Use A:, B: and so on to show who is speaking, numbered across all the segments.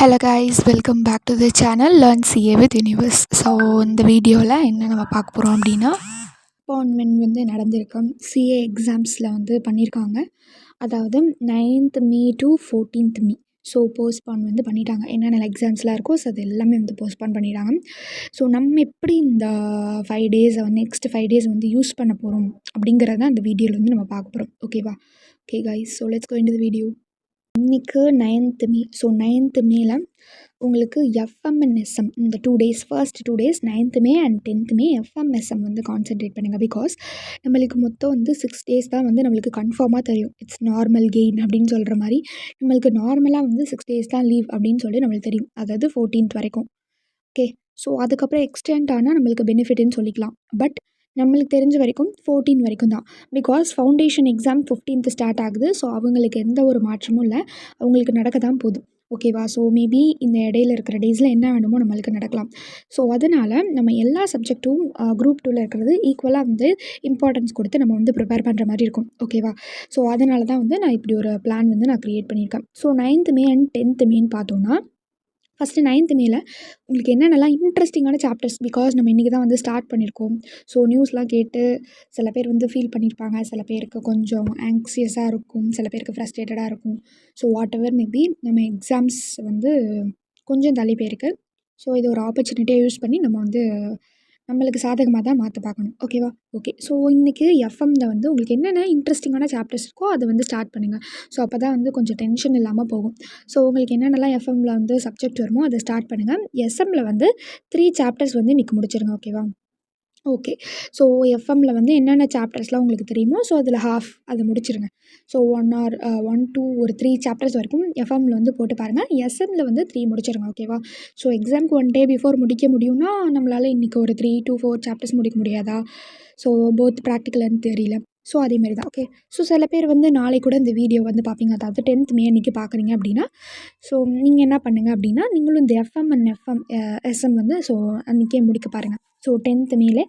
A: Hello guys, welcome back to the channel learn CA with universe. So இந்த வீடியோவில் என்ன நம்ம பார்க்க போகிறோம் அப்படின்னா, போஸ்ட்போன்மெண்ட் வந்து நடந்திருக்கும் சிஏ எக்ஸாம்ஸில் வந்து பண்ணியிருக்காங்க. அதாவது 9th May to 14th May. So postpone வந்து பண்ணிட்டாங்க. என்னென்ன எக்ஸாம்ஸ்லாம் இருக்கோ ஸோ அது எல்லாமே வந்து போஸ்ட்போன் பண்ணிட்டாங்க. ஸோ நம்ம எப்படி இந்த 5 டேஸை நெக்ஸ்ட் 5 டேஸ் வந்து யூஸ் பண்ண போகிறோம் அப்படிங்கிறத அந்த வீடியோவில் வந்து நம்ம பார்க்க போகிறோம். ஓகேவா? Okay guys, so let's go into the video. இன்றைக்கு 9th மே. ஸோ 9th மேல உங்களுக்கு எஃப்எம்என்எஸ்எம் இந்த 2 days, first 2 days 9th May and 10th மே எஃப்எம்எஸ்எம் வந்து கான்சென்ட்ரேட் பண்ணுங்கள். பிகாஸ் நம்மளுக்கு மொத்தம் வந்து 6 டேஸ் தான் வந்து நம்மளுக்கு கன்ஃபார்மாக தெரியும். இட்ஸ் நார்மல் கெயின் அப்படின்னு சொல்கிற மாதிரி நம்மளுக்கு நார்மலாக வந்து 6 டேஸ் தான் லீவ் அப்படின்னு சொல்லி நம்மளுக்கு தெரியும். அதாவது 14th வரைக்கும். ஓகே, ஸோ அதுக்கப்புறம் எக்ஸ்டெண்ட் ஆனால் நம்மளுக்கு பெனிஃபிட்னு சொல்லிக்கலாம். பட் நம்மளுக்கு தெரிஞ்ச வரைக்கும் 14 வரைக்கும் தான். Because foundation exam 15th start ஆகுது. ஸோ அவங்களுக்கு எந்த ஒரு மாற்றமும் இல்லை, அவங்களுக்கு நடக்க தான் போகுது. ஓகேவா? ஸோ மேபி இந்த இடையில இருக்கிற டேஸில் என்ன வேணுமோ நம்மளுக்கு நடக்கலாம். ஸோ அதனால் நம்ம எல்லா சப்ஜெக்ட்டும் குரூப் 2வில் இருக்கிறது ஈக்குவலாக வந்து இம்பார்ட்டன்ஸ் கொடுத்து நம்ம வந்து ப்ரிப்பேர் பண்ணுற மாதிரி இருக்கும். ஓகேவா? ஸோ அதனால தான் வந்து நான் இப்படி ஒரு பிளான் வந்து நான் க்ரியேட் பண்ணியிருக்கேன். So 9th May and 10th மேன்னு பார்த்தோன்னா, ஃபஸ்ட்டு 9th மேல உங்களுக்கு என்னென்னலாம் இன்ட்ரெஸ்டிங்கான சாப்டர்ஸ், பிகாஸ் நம்ம இன்றைக்கி தான் வந்து ஸ்டார்ட் பண்ணியிருக்கோம். ஸோ நியூஸ்லாம் கேட்டு சில பேர் வந்து ஃபீல் பண்ணியிருப்பாங்க, சில பேருக்கு கொஞ்சம் ஆங்ஸியஸாக இருக்கும், சில பேருக்கு ஃப்ரஸ்ட்ரேட்டடாக இருக்கும். ஸோ வாட் எவர் மேபி நம்ம எக்ஸாம்ஸ் வந்து கொஞ்சம் தள்ளி போயிருக்கு. ஸோ இது ஒரு ஆப்பர்ச்சுனிட்டியாக யூஸ் பண்ணி நம்ம வந்து நம்மளுக்கு சாதகமாக தான் மாற்ற பார்க்கணும். ஓகேவா? ஓகே, ஸோ இன்றைக்கி எஃப்எம்மில் வந்து உங்களுக்கு என்னென்ன இன்ட்ரெஸ்டிங்கான சாப்டர்ஸ் இருக்கோ அதை வந்து ஸ்டார்ட் பண்ணுங்கள். ஸோ அப்போ தான் வந்து கொஞ்சம் டென்ஷன் இல்லாமல் போகும். ஸோ உங்களுக்கு என்னென்னலாம் எஃப்எம்மில் வந்து சப்ஜெக்ட் வருமோ அதை ஸ்டார்ட் பண்ணுங்கள். எஸ்எம்மில் வந்து 3 சாப்டர்ஸ் வந்து இன்றைக்கி முடிச்சிருங்க. ஓகேவா? ஓகே, ஸோ எஃப்எம்மில் வந்து என்னென்ன சாப்டர்ஸ்லாம் உங்களுக்கு தெரியுமோ ஸோ அதில் ஹாஃப் அதை முடிச்சிருங்க. ஸோ 1 2 ஒரு 3 சாப்டர்ஸ் வரைக்கும் எஃப்எம்மில் வந்து போட்டு பாருங்கள். எஸ்எம்மில் வந்து 3 முடிச்சிருங்க. ஓகேவா? ஸோ எக்ஸாமுக்கு 1 டே பிஃபோர் முடிக்க முடியும்னா நம்மளால் இன்றைக்கி ஒரு 3 to 4 சாப்டர்ஸ் முடிக்க முடியாதா? ஸோ போத் ப்ராக்டிக்கல் அண்ட் தியரியில். ஸோ அதேமாரி தான். ஓகே, ஸோ சில பேர் வந்து நாளைக்கு கூட இந்த வீடியோ வந்து பார்ப்பீங்க. அதாவது 10th மே அன்றைக்கி பார்க்குறீங்க அப்படின்னா, ஸோ நீங்கள் என்ன பண்ணுங்கள் அப்படின்னா, நீங்களும் இந்த எஃப்எம் அண்ட் எஸ்எம் வந்து ஸோ அன்றைக்கே முடிக்க பாருங்கள். ஸோ 10th மேலே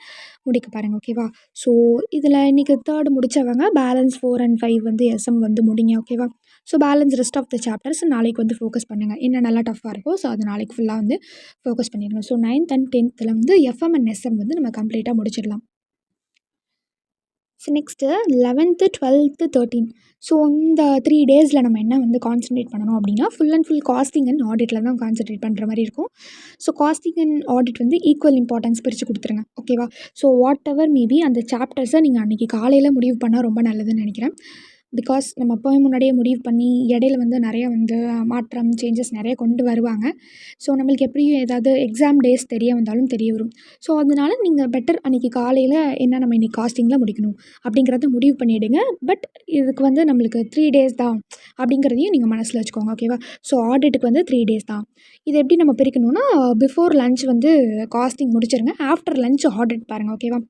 A: முடிக்க பாருங்கள். ஓகேவா? ஸோ இதில் இன்றைக்கி 3rd முடித்தவங்க பேலன்ஸ் 4 and 5 வந்து எஸ்எம் வந்து முடிங்க. ஓகேவா? So balance rest of the chapters நாளைக்கு வந்து ஃபோக்கஸ் பண்ணுங்கள். என்ன நல்லா டஃப்பாக இருக்கோ ஸோ அது நாளைக்கு ஃபுல்லாக வந்து ஃபோக்கஸ் பண்ணிடுங்க. ஸோ 9th and 10th வந்து எஃப்எம் அண்ட் எஸ்எம் வந்து நம்ம கம்ப்ளீட்டாக முடிச்சிடலாம். So next 11th 12th 13. So இந்த 3 டேஸில் நம்ம என்ன வந்து கான்சன்ட்ரேட் பண்ணணும் அப்படின்னா, full and full costing and ஆடிட்டில் தான் கான்சன்ட்ரேட் பண்ணுற மாதிரி இருக்கும். ஸோ காஸ்டிங் அண்ட் ஆடிட் வந்து ஈக்குவல் இம்பார்ட்டன்ஸ் பிரித்து கொடுத்துருங்க. ஓகேவா? ஸோ வாட் எவர் மேபி அந்த சாப்டர்ஸை நீங்கள் அன்றைக்கி காலையில் முடிவு பண்ணால் ரொம்ப நல்லதுன்னு நினைக்கிறேன். பிகாஸ் நம்ம போய் முன்னாடியே முடிவு பண்ணி இடையில வந்து நிறைய வந்து மாற்றம் சேஞ்சஸ் நிறைய கொண்டு வருவாங்க. ஸோ நம்மளுக்கு எப்படியும் ஏதாவது எக்ஸாம் டேஸ் தெரிய வந்தாலும் தெரிய வரும். ஸோ அதனால நீங்கள் பெட்டர் அன்றைக்கி காலையில் என்ன நம்ம இன்றைக்கி காஸ்டிங்கில் முடிக்கணும் அப்படிங்கிறத முடிவு பண்ணிவிடுங்க. பட் இதுக்கு வந்து நம்மளுக்கு 3 டேஸ் தான் அப்படிங்கிறதையும் நீங்கள் மனசில் வச்சுக்கோங்க. ஓகேவா? ஸோ ஆடிட்டுக்கு வந்து 3 டேஸ் தான். இது எப்படி நம்ம பிரிக்கணும்னா, பிஃபோர் லஞ்ச் வந்து காஸ்டிங் முடிச்சிருங்க, ஆஃப்டர் லஞ்ச் ஆடிட் பாருங்கள். ஓகேவா?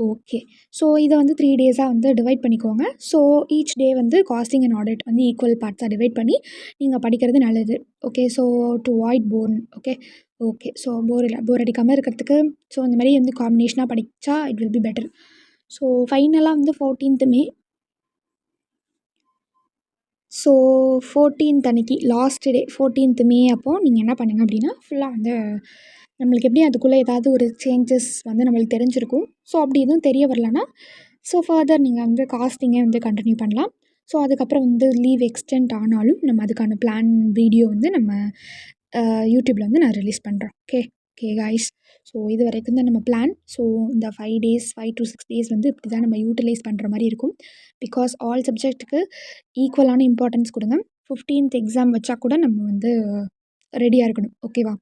A: ஓகே, ஸோ இதை வந்து 3 டேஸாக வந்து டிவைட் பண்ணிக்கோங்க. ஸோ ஈச் டே வந்து காஸ்டிங் அண்ட் ஆடிட் வந்து ஈக்குவல் பார்ட்ஸாக டிவைட் பண்ணி நீங்கள் படிக்கிறது நல்லது. Okay, so to avoid bore. Okay okay, so bore அடிக்காமல் இருக்கிறதுக்கு ஸோ இந்த மாதிரி வந்து காம்பினேஷனாக படித்தா it will be better. So ஃபைனலாக வந்து 14th மே. ஸோ 14th அன்றைக்கி லாஸ்ட் டே 14th மே அப்போது நீங்கள் என்ன பண்ணுங்கள் அப்படின்னா, ஃபுல்லாக வந்து நம்மளுக்கு எப்படி அதுக்குள்ளே ஏதாவது ஒரு சேஞ்சஸ் வந்து நம்மளுக்கு தெரிஞ்சிருக்கும். ஸோ அப்படி எதுவும் தெரிய வரலன்னா ஸோ ஃபர்தர் நீங்கள் வந்து காஸ்டிங்கே வந்து கண்டினியூ பண்ணலாம். ஸோ அதுக்கப்புறம் வந்து லீவ் எக்ஸ்டெண்ட் ஆனாலும் நம்ம அதுக்கான பிளான் வீடியோ வந்து நம்ம யூடியூப்பில் வந்து நான் ரிலீஸ் பண்ணுறேன். ஓகே ஓகே கைஸ், ஸோ இது வரைக்கும் தான் நம்ம பிளான். ஸோ இந்த 5 டேஸ் 5 to 6 டேஸ் வந்து இப்படி தான் நம்ம யூட்டிலைஸ் பண்ணுற மாதிரி இருக்கும். பிகாஸ் ஆல் சப்ஜெக்ட்டுக்கு ஈக்குவலான இம்பார்ட்டன்ஸ் கொடுங்க. 15th எக்ஸாம் வச்சா கூட நம்ம வந்து ரெடியாக இருக்கணும். ஓகேவா?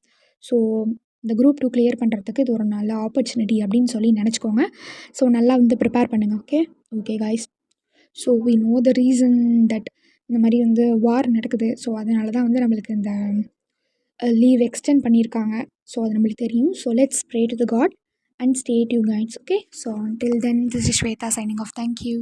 A: ஸோ இந்த குரூப் 2 கிளியர் பண்ணுறதுக்கு இது ஒரு நல்ல ஆப்பர்ச்சுனிட்டி அப்படின்னு சொல்லி நினச்சிக்கோங்க. ஸோ நல்லா வந்து ப்ரிப்பேர் பண்ணுங்கள். Okay okay guys, so we know the reason that இந்த மாதிரி வந்து வார் நடக்குது. ஸோ அதனால தான் வந்து நம்மளுக்கு இந்த லீவ் எக்ஸ்டெண்ட் பண்ணியிருக்காங்க. ஸோ அது நம்மளுக்கு தெரியும். So let's pray to the god and stay tune guys. Okay, so until then this is Shweta signing off. Thank you.